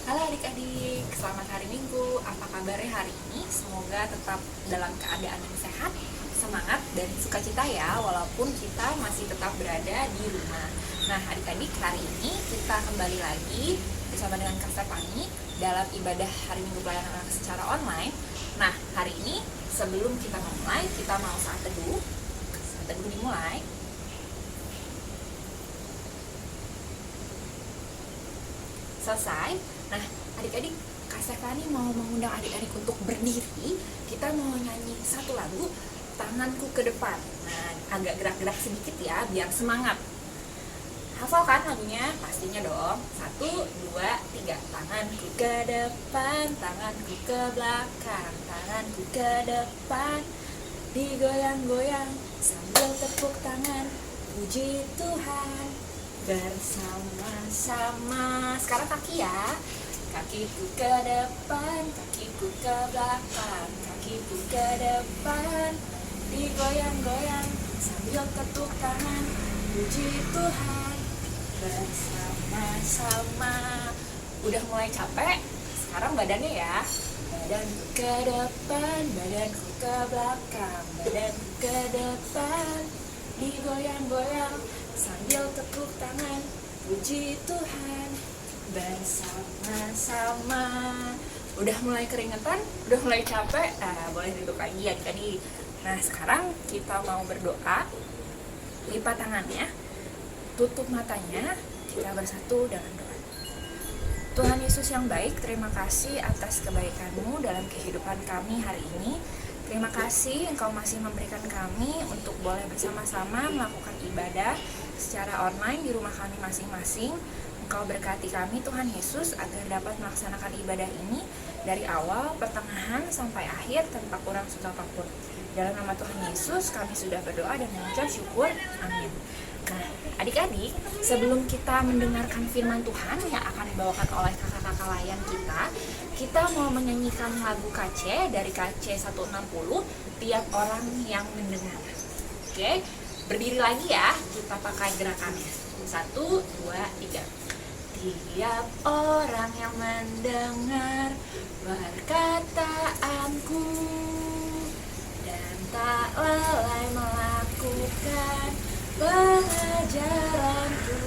Halo adik-adik, selamat hari Minggu. Apa kabarnya hari ini? Semoga tetap dalam keadaan yang sehat, semangat, dan sukacita ya, walaupun kita masih tetap berada di rumah. Nah adik-adik, hari ini kita kembali lagi bersama dengan Kak Stefani dalam ibadah hari Minggu pelayanan anak secara online. Nah hari ini sebelum kita memulai, kita mau saat teduh. Saat teduh dimulai. Selesai. Nah adik-adik, Kak Stefani mau mengundang adik-adik untuk berdiri. Kita mau nyanyi satu lagu, tanganku ke depan. Nah agak gerak-gerak sedikit ya biar semangat. Hafal kan lagunya? Pastinya dong. 1, 2, 3. Tanganku ke depan, tanganku ke belakang, tanganku ke depan, digoyang-goyang sambil tepuk tangan, puji Tuhan bersama-sama. Sekarang kaki ya. Kakiku ke depan, kakiku ke belakang, kakiku ke depan, digoyang-goyang sambil tepuk tangan, puji Tuhan bersama-sama. Udah mulai capek? Sekarang badannya ya. Badanku ke depan, badanku ke belakang, badanku ke depan, digoyang-goyang sambil tepuk tangan, puji Tuhan bersama-sama. Udah mulai keringetan? Udah mulai capek? Boleh duduk lagi ya tadi. Nah sekarang kita mau berdoa. Lipat tangannya, tutup matanya, kita bersatu dengan doa. Tuhan Yesus yang baik, terima kasih atas kebaikan-Mu dalam kehidupan kami hari ini. Terima kasih Engkau masih memberikan kami untuk boleh bersama-sama melakukan ibadah secara online di rumah kami masing-masing. Engkau berkati kami Tuhan Yesus agar dapat melaksanakan ibadah ini dari awal, pertengahan, sampai akhir tanpa kurang suatu apapun. Dalam nama Tuhan Yesus kami sudah berdoa dan mengucap syukur. Amin. Nah, adik-adik, sebelum kita mendengarkan firman Tuhan yang akan dibawakan oleh kakak-kakak layan kita mau menyanyikan lagu KC dari KC 160, tiap orang yang mendengar. Oke, berdiri lagi ya, kita pakai gerakannya. 1, 2, 3. Tiap orang yang mendengar perkataanku dan tak lalai melakukan pengajaranku,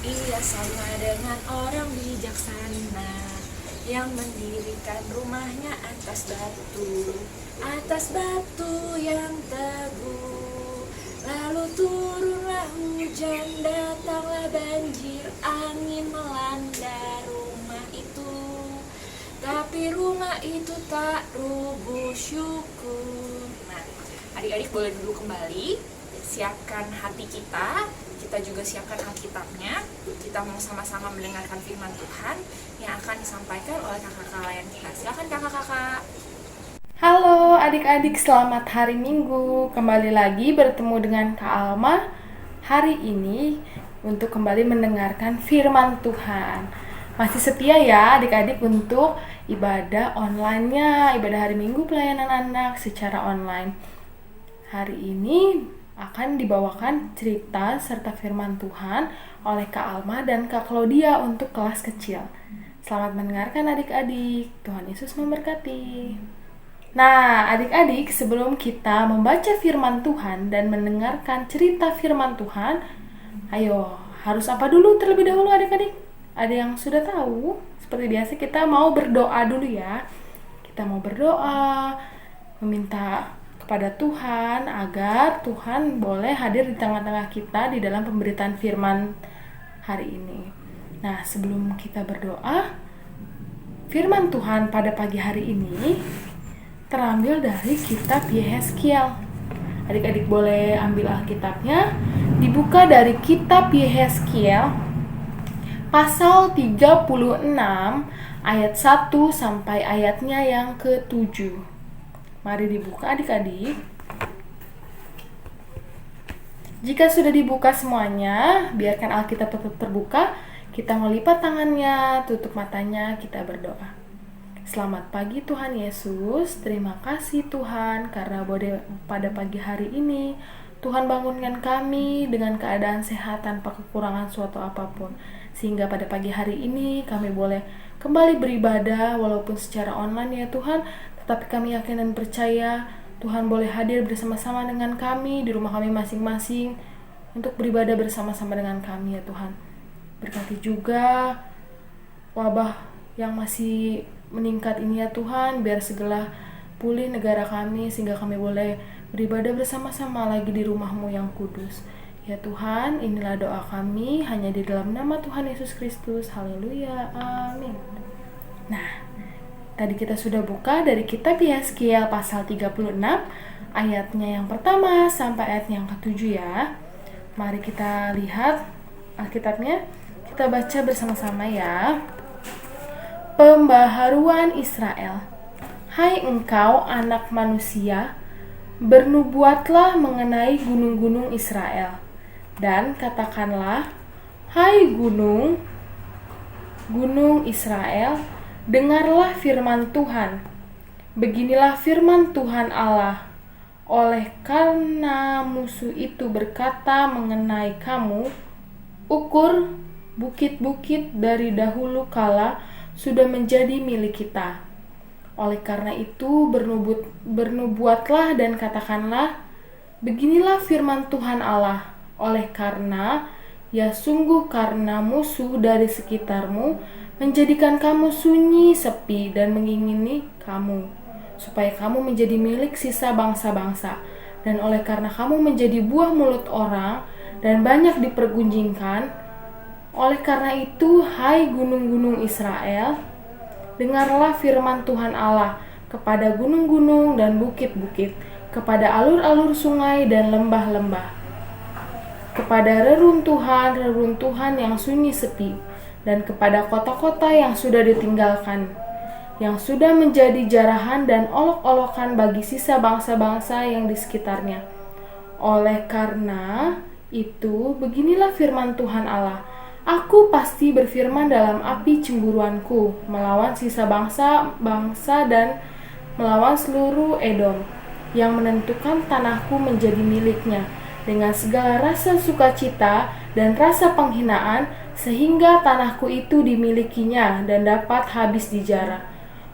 ia sama dengan orang bijaksana yang mendirikan rumahnya atas batu yang teguh. Lalu turunlah hujan, datanglah banjir, angin melanda rumah itu, tapi rumah itu tak rubuh, syukur. Nah, adik-adik boleh duduk kembali, siapkan hati kita juga siapkan Alkitabnya. Kita mau sama-sama mendengarkan firman Tuhan yang akan disampaikan oleh kakak-kakak layan kita. Silakan kakak-kakak. Halo adik-adik, selamat hari Minggu. Kembali lagi bertemu dengan Kak Alma hari ini untuk kembali mendengarkan firman Tuhan. Masih setia ya adik-adik untuk ibadah online-nya, ibadah hari Minggu pelayanan anak secara online. Hari ini akan dibawakan cerita serta firman Tuhan oleh Kak Alma dan Kak Claudia untuk kelas kecil. Selamat mendengarkan adik-adik. Tuhan Yesus memberkati. Nah, adik-adik, sebelum kita membaca firman Tuhan dan mendengarkan cerita firman Tuhan, ayo, harus apa dulu terlebih dahulu adik-adik? Ada yang sudah tahu? Seperti biasa kita mau berdoa dulu ya. Kita mau berdoa, meminta kepada Tuhan agar Tuhan boleh hadir di tengah-tengah kita di dalam pemberitaan firman hari ini. Nah, sebelum kita berdoa, firman Tuhan pada pagi hari ini terambil dari kitab Yehezkiel. Adik-adik boleh ambil Alkitabnya, dibuka dari kitab Yehezkiel pasal 36 ayat 1 sampai ayatnya yang ke-7. Mari dibuka adik-adik. Jika sudah dibuka semuanya, biarkan Alkitab tetap terbuka. Kita melipat tangannya, tutup matanya, kita berdoa. Selamat pagi Tuhan Yesus, terima kasih Tuhan karena pada pagi hari ini Tuhan bangunkan kami dengan keadaan sehat tanpa kekurangan suatu apapun. Sehingga pada pagi hari ini kami boleh kembali beribadah walaupun secara online ya Tuhan, tetapi kami yakin dan percaya Tuhan boleh hadir bersama-sama dengan kami di rumah kami masing-masing untuk beribadah bersama-sama dengan kami ya Tuhan. Berkati juga wabah yang masih meningkat ini ya Tuhan, biar segera pulih negara kami sehingga kami boleh beribadah bersama-sama lagi di rumah-Mu yang kudus. Ya Tuhan, inilah doa kami hanya di dalam nama Tuhan Yesus Kristus. Haleluya. Amin. Nah, tadi kita sudah buka dari kitab Yeskiel pasal 36 ayatnya yang pertama sampai ayat yang ke-7 ya. Mari kita lihat Alkitabnya. Kita baca bersama-sama ya. Pembaharuan Israel. Hai engkau anak manusia, bernubuatlah mengenai gunung-gunung Israel, dan katakanlah, hai gunung, gunung Israel, dengarlah firman Tuhan. Beginilah firman Tuhan Allah, oleh karena musuh itu berkata mengenai kamu, ukur bukit-bukit dari dahulu kala sudah menjadi milik kita. Oleh karena itu bernubuatlah dan katakanlah, beginilah firman Tuhan Allah, oleh karena ya sungguh karena musuh dari sekitarmu menjadikan kamu sunyi, sepi, dan mengingini kamu, supaya kamu menjadi milik sisa bangsa-bangsa. Dan oleh karena kamu menjadi buah mulut orang dan banyak dipergunjingkan, oleh karena itu, hai gunung-gunung Israel, dengarlah firman Tuhan Allah kepada gunung-gunung dan bukit-bukit, kepada alur-alur sungai dan lembah-lembah, kepada reruntuhan yang sunyi sepi, dan kepada kota-kota yang sudah ditinggalkan, yang sudah menjadi jarahan dan olok-olokan bagi sisa bangsa-bangsa yang di sekitarnya. Oleh karena itu, beginilah firman Tuhan Allah, aku pasti berfirman dalam api cemburuanku, melawan sisa bangsa-bangsa dan melawan seluruh Edom, yang menentukan tanahku menjadi miliknya, dengan segala rasa sukacita dan rasa penghinaan, sehingga tanahku itu dimilikinya dan dapat habis dijarah.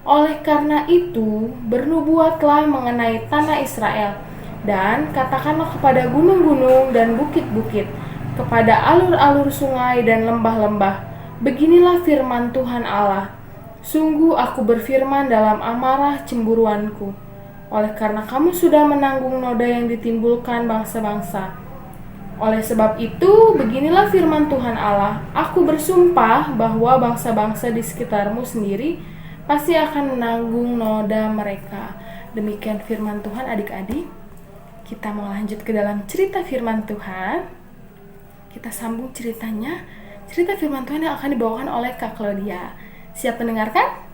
Oleh karena itu, bernubuatlah mengenai tanah Israel, dan katakanlah kepada gunung-gunung dan bukit-bukit, kepada alur-alur sungai dan lembah-lembah, beginilah firman Tuhan Allah, sungguh aku berfirman dalam amarah cemburuanku, oleh karena kamu sudah menanggung noda yang ditimbulkan bangsa-bangsa. Oleh sebab itu, beginilah firman Tuhan Allah, aku bersumpah bahwa bangsa-bangsa di sekitarmu sendiri pasti akan menanggung noda mereka. Demikian firman Tuhan adik-adik. Kita mau lanjut ke dalam cerita firman Tuhan. Kita sambung ceritanya. Cerita firman Tuhan yang akan dibawakan oleh Kak Claudia. Siap mendengarkan?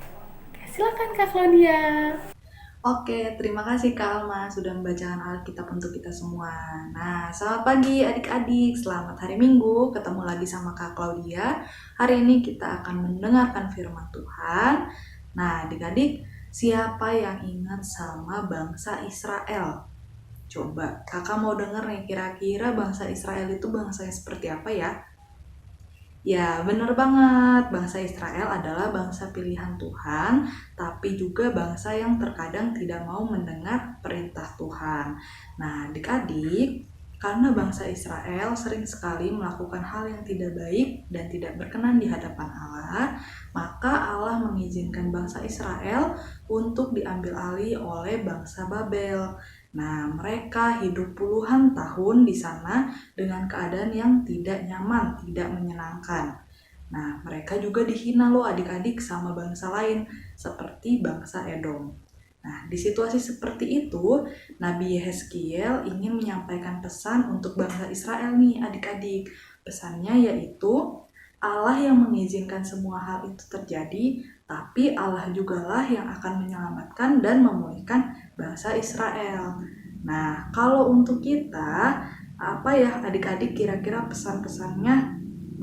Silakan Kak Claudia. Oke, terima kasih Kak Alma sudah membacakan Alkitab untuk kita semua. Nah, selamat pagi adik-adik, selamat hari Minggu, ketemu lagi sama Kak Claudia. Hari ini kita akan mendengarkan firman Tuhan. Nah, adik-adik, siapa yang ingat sama bangsa Israel? Coba, kakak mau denger nih, kira-kira bangsa Israel itu bangsa yang seperti apa ya? Ya, bener banget. Bangsa Israel adalah bangsa pilihan Tuhan, tapi juga bangsa yang terkadang tidak mau mendengar perintah Tuhan. Nah, adik-adik, karena bangsa Israel sering sekali melakukan hal yang tidak baik dan tidak berkenan di hadapan Allah, maka Allah mengizinkan bangsa Israel untuk diambil alih oleh bangsa Babel. Nah, mereka hidup puluhan tahun di sana dengan keadaan yang tidak nyaman, tidak menyenangkan. Nah, mereka juga dihina loh adik-adik sama bangsa lain, seperti bangsa Edom. Nah, di situasi seperti itu, Nabi Yeskiel ingin menyampaikan pesan untuk bangsa Israel nih adik-adik. Pesannya yaitu, Allah yang mengizinkan semua hal itu terjadi, tapi Allah jugalah yang akan menyelamatkan dan memulihkan bangsa Israel. Nah, kalau untuk kita, apa ya adik-adik kira-kira pesan-pesannya?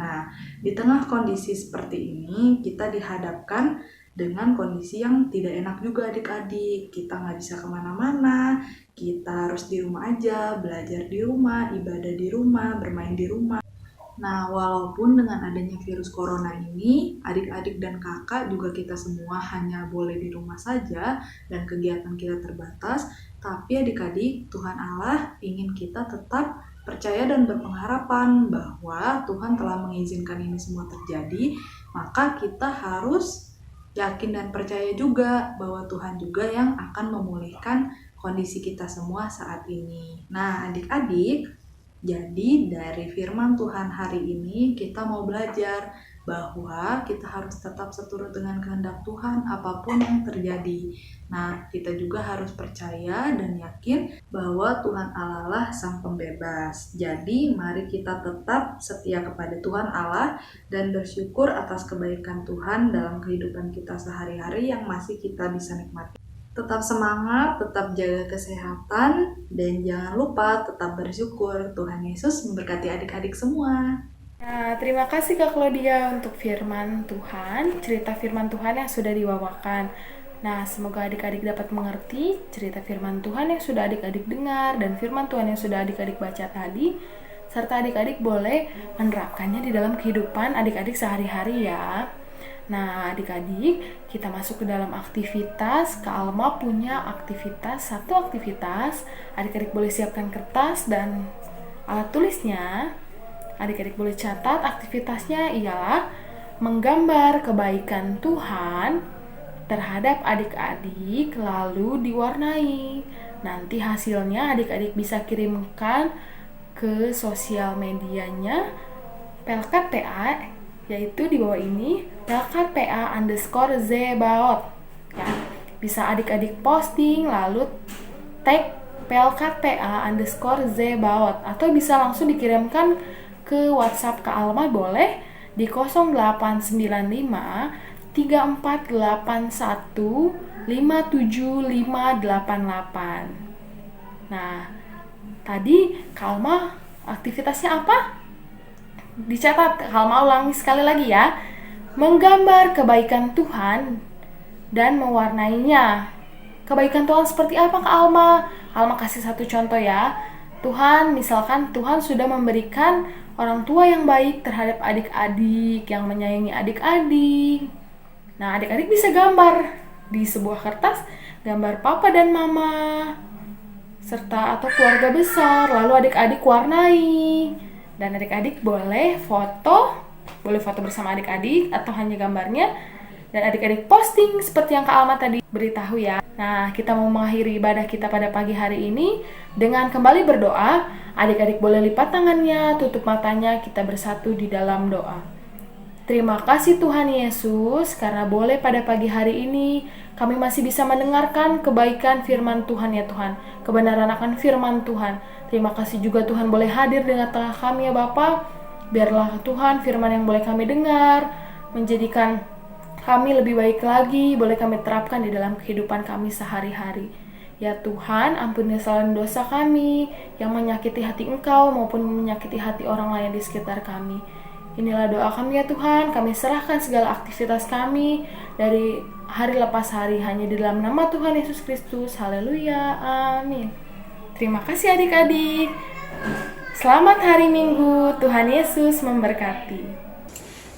Nah, di tengah kondisi seperti ini, kita dihadapkan dengan kondisi yang tidak enak juga adik-adik. Kita nggak bisa kemana-mana, kita harus di rumah aja, belajar di rumah, ibadah di rumah, bermain di rumah. Nah, walaupun dengan adanya virus corona ini, adik-adik dan kakak juga kita semua hanya boleh di rumah saja dan kegiatan kita terbatas, tapi adik-adik, Tuhan Allah ingin kita tetap percaya dan berpengharapan bahwa Tuhan telah mengizinkan ini semua terjadi, maka kita harus yakin dan percaya juga bahwa Tuhan juga yang akan memulihkan kondisi kita semua saat ini. Nah, adik-adik, jadi dari firman Tuhan hari ini kita mau belajar bahwa kita harus tetap seturut dengan kehendak Tuhan apapun yang terjadi. Nah, kita juga harus percaya dan yakin bahwa Tuhan Allah lah Sang Pembebas. Jadi, mari kita tetap setia kepada Tuhan Allah dan bersyukur atas kebaikan Tuhan dalam kehidupan kita sehari-hari yang masih kita bisa nikmati. Tetap semangat, tetap jaga kesehatan, dan jangan lupa tetap bersyukur. Tuhan Yesus memberkati adik-adik semua. Nah, terima kasih Kak Claudia untuk firman Tuhan, cerita firman Tuhan yang sudah dibawakan. Nah, semoga adik-adik dapat mengerti cerita firman Tuhan yang sudah adik-adik dengar dan firman Tuhan yang sudah adik-adik baca tadi, serta adik-adik boleh menerapkannya di dalam kehidupan adik-adik sehari-hari ya. Nah, adik-adik, kita masuk ke dalam aktivitas. Kak Alma punya satu aktivitas. Adik-adik boleh siapkan kertas dan alat tulisnya. Adik-adik boleh catat aktivitasnya ialah menggambar kebaikan Tuhan terhadap adik-adik lalu diwarnai. Nanti hasilnya adik-adik bisa kirimkan ke sosial medianya Pelkat PA, yaitu di bawah ini Pelkat PA _Zebaot ya. Bisa adik-adik posting lalu tag Pelkat PA _Zebaot atau bisa langsung dikirimkan ke WhatsApp Kak Alma boleh di 0895 3481 57588. Nah, tadi Kak Alma aktivitasnya apa? Dicatat, Kak Alma ulangi sekali lagi ya. Menggambar kebaikan Tuhan dan mewarnainya. Kebaikan Tuhan seperti apa Kak Alma? Alma kasih satu contoh ya. Tuhan, misalkan Tuhan sudah memberikan orang tua yang baik terhadap adik-adik, yang menyayangi adik-adik. Nah, adik-adik bisa gambar di sebuah kertas, gambar papa dan mama, serta atau keluarga besar, lalu adik-adik warnai. Dan adik-adik boleh foto bersama adik-adik atau hanya gambarnya. Dan adik-adik posting seperti yang Kak Alma tadi beritahu ya. Nah, kita mau mengakhiri ibadah kita pada pagi hari ini dengan kembali berdoa. Adik-adik boleh lipat tangannya, tutup matanya, kita bersatu di dalam doa. Terima kasih Tuhan Yesus, karena boleh pada pagi hari ini kami masih bisa mendengarkan kebaikan firman Tuhan ya Tuhan, kebenaran akan firman Tuhan. Terima kasih juga Tuhan boleh hadir di tengah kami ya Bapa. Biarlah Tuhan firman yang boleh kami dengar menjadikan kami lebih baik lagi, boleh kami terapkan di dalam kehidupan kami sehari-hari. Ya Tuhan, ampuni kesalahan dosa kami yang menyakiti hati Engkau maupun menyakiti hati orang lain di sekitar kami. Inilah doa kami ya Tuhan, kami serahkan segala aktivitas kami dari hari lepas hari hanya di dalam nama Tuhan Yesus Kristus. Haleluya, amin. Terima kasih adik-adik. Selamat hari Minggu, Tuhan Yesus memberkati.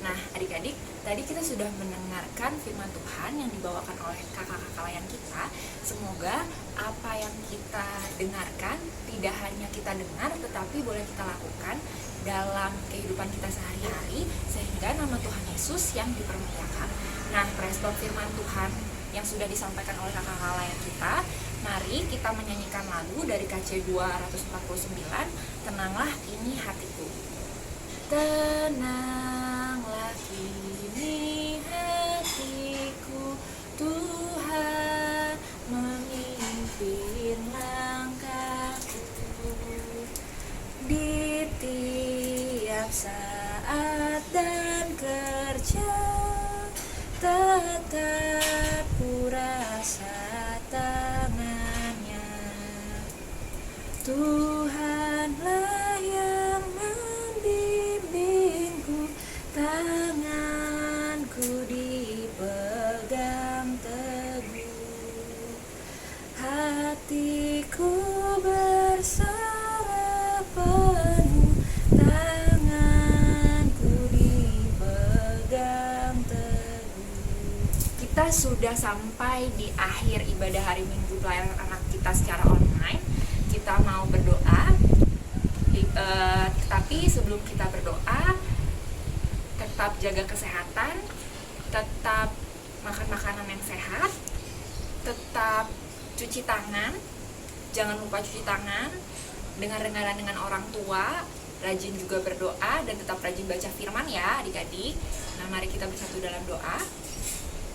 Nah, adik-adik, tadi kita sudah mendengarkan firman Tuhan yang dibawakan oleh kakak-kakak layan kita. Semoga apa yang kita dengarkan tidak hanya kita dengar, tetapi boleh kita lakukan dalam kehidupan kita sehari-hari, sehingga nama Tuhan Yesus yang dipermuliakan. Nah, respon firman Tuhan yang sudah disampaikan oleh kakak-kakak layan kita, mari kita menyanyikan lagu dari KC 249, Tenanglah Kini Hatiku. Tenanglah kini hatiku, Tuhan memimpin langkahku di tiap saat dan kerja, tetap ku rasa tangannya. Tuhanlah yang membimbingku, tanganku dipegang teguh, hatiku berserah penuh, tangan kita sudah sampai di akhir ibadah hari Minggu pelayanan anak kita secara online. Kita mau berdoa, tapi sebelum kita berdoa, tetap jaga kesehatan, tetap makan makanan yang sehat, tetap cuci tangan, jangan lupa cuci tangan, dengar-dengaran dengan orang tua, rajin juga berdoa, dan tetap rajin baca firman ya adik-adik. Nah, mari kita bersatu dalam doa.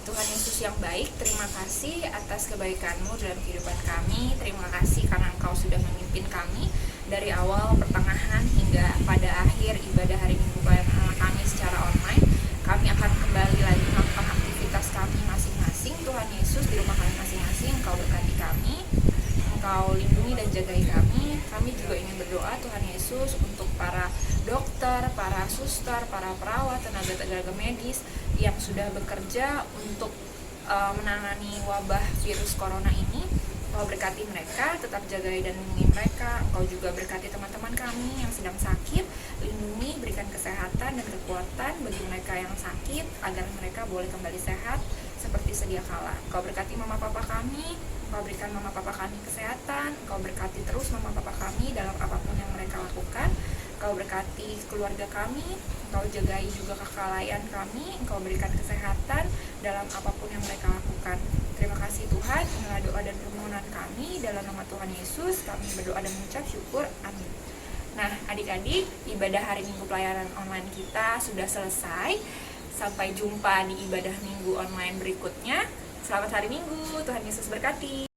Tuhan Yesus yang baik, terima kasih atas kebaikan-Mu dalam kehidupan kami. Terima kasih karena Engkau sudah memimpin kami dari awal, pertengahan, hingga pada akhir ibadah hari Minggu pelayanan anak kami secara online. Kami akan kembali lagi melakukan aktivitas kami masing-masing. Tuhan Yesus, di rumah kami masing-masing, Engkau berkati kami, Engkau lindungi dan jagai kami. Kami juga ingin berdoa Tuhan Yesus untuk para dokter, para suster, para perawat, tenaga medis yang sudah bekerja untuk menangani wabah virus corona ini. Engkau berkati mereka, tetap jagai dan lindungi mereka. Engkau juga berkati teman-teman kami yang sedang sakit, lindungi, berikan kesehatan dan kekuatan bagi mereka yang sakit agar mereka boleh kembali sehat seperti sedia kala. Engkau berkati mama papa kami, Engkau berikan mama papa kami kesehatan, Engkau berkati terus mama papa kami dalam apapun yang mereka lakukan. Engkau berkati keluarga kami, Engkau jagai juga kekhalayan kami, Engkau berikan kesehatan dalam apapun yang mereka lakukan. Terima kasih Tuhan, inilah doa dan permohonan kami, dalam nama Tuhan Yesus kami berdoa dan mengucap syukur, amin. Nah adik-adik, ibadah hari Minggu pelayanan online kita sudah selesai. Sampai jumpa di ibadah Minggu online berikutnya. Selamat hari Minggu, Tuhan Yesus berkati.